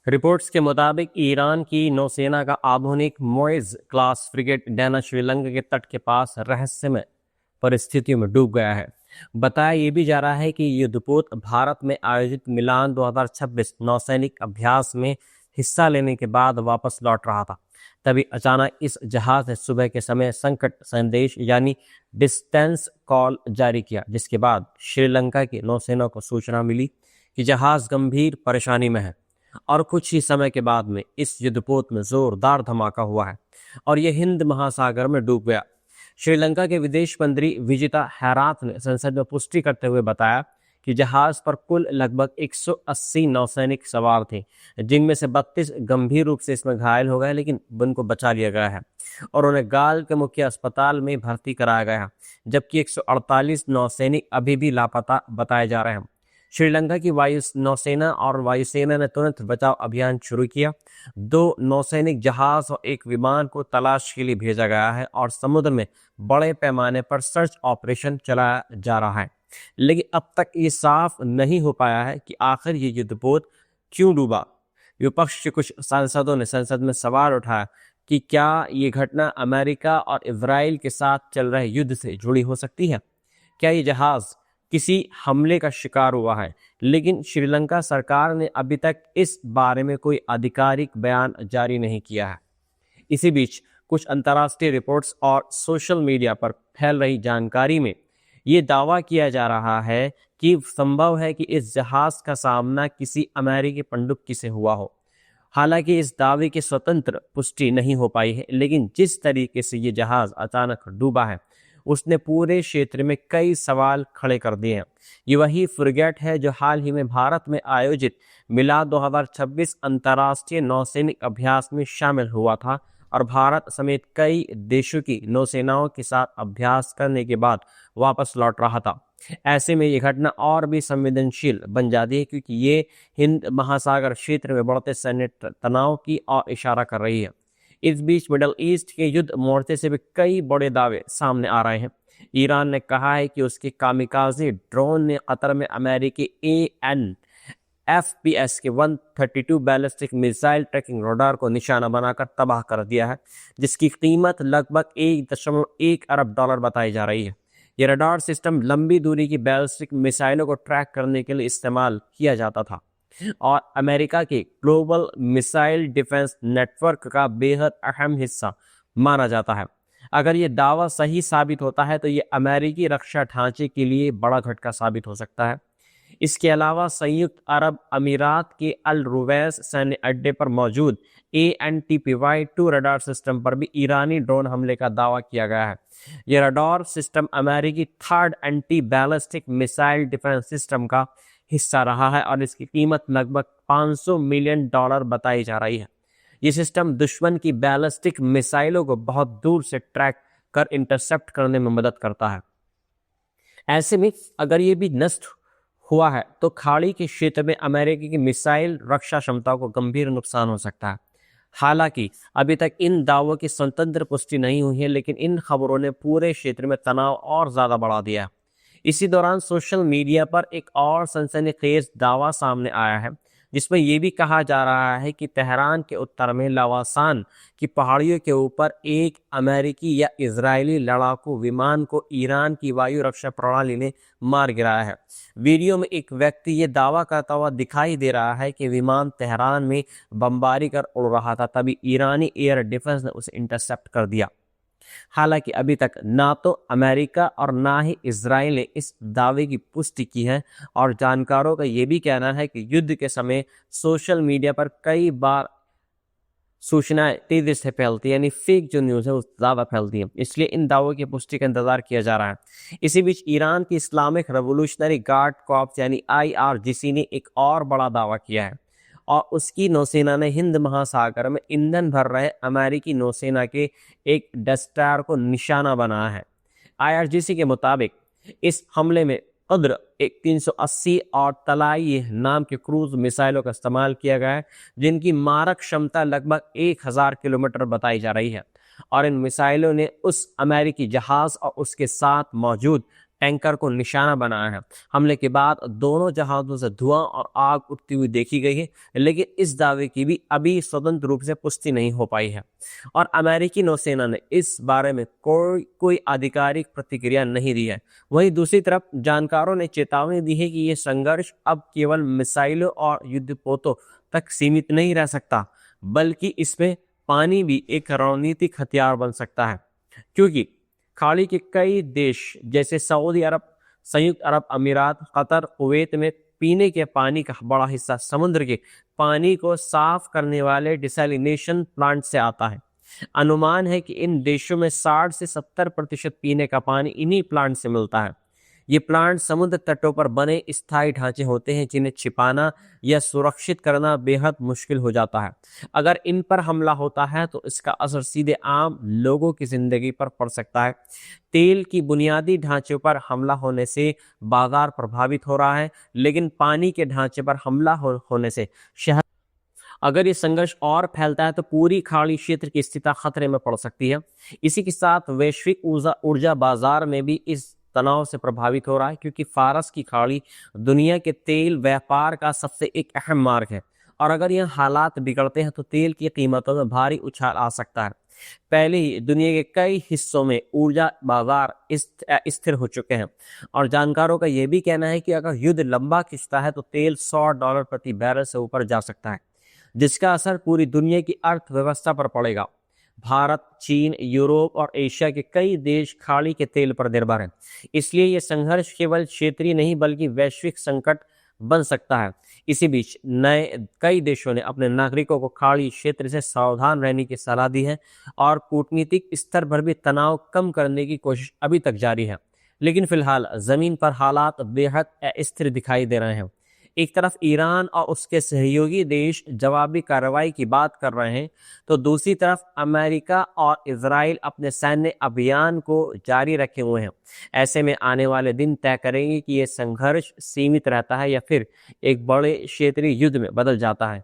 Reports के मुताबिक Iran की नौसेना का आधुनिक मोइज क्लास फ्रिगेट डैना श्रीलंका के तट के पास रहस्यमय परिस्थितियों में डूब गया है। बताया ये भी जा रहा है कि युद्धपोत भारत में आयोजित मिलान 2026 नौसैनिक अभ्यास में हिस्सा लेने के बाद वापस लौट रहा था। तभी अचानक इस जहाज ने सुबह के समय संकट संदेश यानी डिस्टेंस कॉल जारी किया, जिसके बाद श्रीलंका की नौसेना को सूचना मिली कि जहाज गंभीर परेशानी में है। और कुछ ही समय के बाद में इस युद्धपोत में जोरदार धमाका हुआ है और यह हिंद महासागर में डूब गया। श्रीलंका के विदेश मंत्री विजिता हैरात ने संसद में पुष्टि करते हुए बताया कि जहाज पर कुल लगभग 180 नौसैनिक सवार थे, जिनमें से 32 गंभीर रूप से इसमें घायल हो गए, लेकिन उनको बचा लिया गया है और उन्हें गाल के मुख्य अस्पताल में भर्ती कराया गया है, जबकि 148 नौसैनिक अभी भी लापता बताए जा रहे हैं। श्रीलंका की वायु नौसेना और वायुसेना ने तुरंत बचाव अभियान शुरू किया। 2 नौसैनिक जहाज और एक विमान को तलाश के लिए भेजा गया है और समुद्र में बड़े पैमाने पर सर्च ऑपरेशन चलाया जा रहा है। लेकिन अब तक ये साफ नहीं हो पाया है कि आखिर ये युद्धपोत क्यों डूबा। विपक्ष के कुछ सांसदों ने संसद में सवाल उठाया कि क्या ये घटना अमेरिका और इजराइल के साथ चल रहे युद्ध से जुड़ी हो सकती है। क्या ये जहाज किसी हमले का शिकार हुआ है, लेकिन श्रीलंका सरकार ने अभी तक इस बारे में कोई आधिकारिक बयान जारी नहीं किया है। इसी बीच कुछ अंतर्राष्ट्रीय रिपोर्ट्स और सोशल मीडिया पर फैल रही जानकारी में ये दावा किया जा रहा है कि संभव है कि इस जहाज का सामना किसी अमेरिकी पनडुब्बी से हुआ हो। हालांकि इस दावे की स्वतंत्र पुष्टि नहीं हो पाई है, लेकिन जिस तरीके से ये जहाज अचानक डूबा है उसने पूरे क्षेत्र में कई सवाल खड़े कर दिए हैं। ये वही फ्रिगेट है जो हाल ही में भारत में आयोजित मिलाद 2026 अंतर्राष्ट्रीय नौसैनिक अभ्यास में शामिल हुआ था और भारत समेत कई देशों की नौसेनाओं के साथ अभ्यास करने के बाद वापस लौट रहा था। ऐसे में ये घटना और भी संवेदनशील बन जाती है, क्योंकि ये हिंद महासागर क्षेत्र में बढ़ते सैन्य तनाव की ओर इशारा कर रही है। इस बीच मिडल ईस्ट के युद्ध मोर्चे से भी कई बड़े दावे सामने आ रहे हैं। ईरान ने कहा है कि उसके कामिकाज़े ड्रोन ने कतर में अमेरिकी AN/FPS के 132 बैलिस्टिक मिसाइल ट्रैकिंग रडार को निशाना बनाकर तबाह कर दिया है, जिसकी कीमत लगभग $1.1 अरब बताई जा रही है। यह रडार सिस्टम लंबी दूरी की बैलिस्टिक मिसाइलों को ट्रैक करने के लिए इस्तेमाल किया जाता था और अमेरिका के ग्लोबल मिसाइल डिफेंस नेटवर्क का बेहद अहम हिस्सा माना जाता है। अगर ये दावा सही साबित होता है तो ये अमेरिकी रक्षा ढांचे के लिए बड़ा झटका साबित हो सकता है। इसके अलावा संयुक्त अरब अमीरात के अल रुवैस सैन्य अड्डे पर मौजूद ANTPY-2 रडार सिस्टम पर भी ईरानी ड्रोन हमले का दावा किया गया है। यह रडार सिस्टम अमेरिकी third anti ballistic missile defence system का हिस्सा रहा है और इसकी कीमत लगभग $500 मिलियन बताई जा रही है। ये सिस्टम दुश्मन की बैलिस्टिक मिसाइलों को बहुत दूर से ट्रैक कर इंटरसेप्ट करने में मदद करता है। ऐसे में अगर ये भी नष्ट हुआ है तो खाड़ी के क्षेत्र में अमेरिका की मिसाइल रक्षा क्षमता को गंभीर नुकसान हो सकता है। हालांकि अभी तक इन दावों की स्वतंत्र पुष्टि नहीं हुई है, लेकिन इन खबरों ने पूरे क्षेत्र में तनाव और ज्यादा बढ़ा दिया है। इसी दौरान सोशल मीडिया पर एक और सनसनीखेज दावा सामने आया है, जिसमें यह भी कहा जा रहा है कि तेहरान के उत्तर में लवासान की पहाड़ियों के ऊपर एक अमेरिकी या इजरायली लड़ाकू विमान को ईरान की वायु रक्षा प्रणाली ने मार गिराया है। वीडियो में एक व्यक्ति ये दावा करता हुआ दिखाई दे रहा है कि विमान तेहरान में बमबारी कर उड़ रहा था, तभी ईरानी एयर डिफेंस ने उसे इंटरसेप्ट कर दिया। हालांकि अभी तक ना तो अमेरिका और ना ही इजराइल ने इस दावे की पुष्टि की है और जानकारों का यह भी कहना है कि युद्ध के समय सोशल मीडिया पर कई बार सूचनाएं तेजी से फैलती है, यानी फेक जो न्यूज़ है वो ज़्यादा फैलती है, इसलिए इन दावों की पुष्टि का इंतजार किया जा रहा है। इसी बीच ईरान की इस्लामिक रेवोल्यूशनरी गार्ड कॉर्प्स यानी IRGC ने एक और बड़ा दावा किया है और उसकी नौसेना ने हिंद महासागर में ईंधन भर रहे अमेरिकी नौसेना के एक डेस्ट्रॉयर को निशाना बनाया है। IRGC के मुताबिक इस हमले में कद्र एक 380 और तलाई नाम के क्रूज मिसाइलों का इस्तेमाल किया गया है, जिनकी मारक क्षमता लगभग 1000 किलोमीटर बताई जा रही है और इन मिसाइलों ने उस अमेरिकी जहाज और उसके साथ मौजूद टैंकर को निशाना बनाया है। हमले के बाद दोनों जहाज़ों से धुआं और आग उठती हुई देखी गई है, लेकिन इस दावे की भी अभी स्वतंत्र रूप से पुष्टि नहीं हो पाई है और अमेरिकी नौसेना ने इस बारे में कोई आधिकारिक प्रतिक्रिया नहीं दी है। वहीं दूसरी तरफ जानकारों ने चेतावनी दी है कि यह संघर्ष अब केवल मिसाइलों और युद्धपोतों तक सीमित नहीं रह सकता, बल्कि इसमें पानी भी एक रणनीतिक हथियार बन सकता है, क्योंकि खाड़ी के कई देश जैसे सऊदी अरब, संयुक्त अरब अमीरात, कतर, कुवैत में पीने के पानी का बड़ा हिस्सा समुद्र के पानी को साफ करने वाले डिसैलिनेशन प्लांट से आता है। अनुमान है कि इन देशों में 60 से 70% पीने का पानी इन्हीं प्लांट से मिलता है। ये प्लांट समुद्र तटों पर बने स्थायी ढांचे होते हैं जिन्हें छिपाना या सुरक्षित करना बेहद मुश्किल हो जाता है। अगर इन पर हमला होता है तो इसका असर सीधे आम लोगों की जिंदगी पर पड़ सकता है। तेल की बुनियादी ढांचे पर हमला होने से बाजार प्रभावित हो रहा है, लेकिन पानी के ढांचे पर हमला होने से शहर अगर ये संघर्ष और फैलता है तो पूरी खाड़ी क्षेत्र की स्थिति खतरे में पड़ सकती है। इसी के साथ वैश्विक ऊर्जा बाजार में भी इस तनाव से प्रभावित हो रहा है, क्योंकि फारस की खाड़ी दुनिया के तेल व्यापार का सबसे एक अहम मार्ग है और अगर यह हालात बिगड़ते हैं तो तेल की कीमतों में भारी उछाल आ सकता है। पहले ही दुनिया के कई हिस्सों में ऊर्जा बाजार स्थिर हो चुके हैं और जानकारों का यह भी कहना है कि अगर युद्ध लंबा खिंचता है तो तेल $100 प्रति बैरल से ऊपर जा सकता है, जिसका असर पूरी दुनिया की अर्थव्यवस्था पर पड़ेगा। भारत, चीन, यूरोप और एशिया के कई देश खाड़ी के तेल पर निर्भर हैं, इसलिए यह संघर्ष केवल क्षेत्रीय नहीं बल्कि वैश्विक संकट बन सकता है। इसी बीच कई देशों ने अपने नागरिकों को खाड़ी क्षेत्र से सावधान रहने की सलाह दी है और कूटनीतिक स्तर पर भी तनाव कम करने की कोशिश अभी तक जारी है, लेकिन फिलहाल जमीन पर हालात बेहद अस्थिर दिखाई दे रहे हैं। एक तरफ ईरान और उसके सहयोगी देश जवाबी कार्रवाई की बात कर रहे हैं, तो दूसरी तरफ अमेरिका और इजराइल अपने सैन्य अभियान को जारी रखे हुए हैं। ऐसे में आने वाले दिन तय करेंगे कि यह संघर्ष सीमित रहता है या फिर एक बड़े क्षेत्रीय युद्ध में बदल जाता है।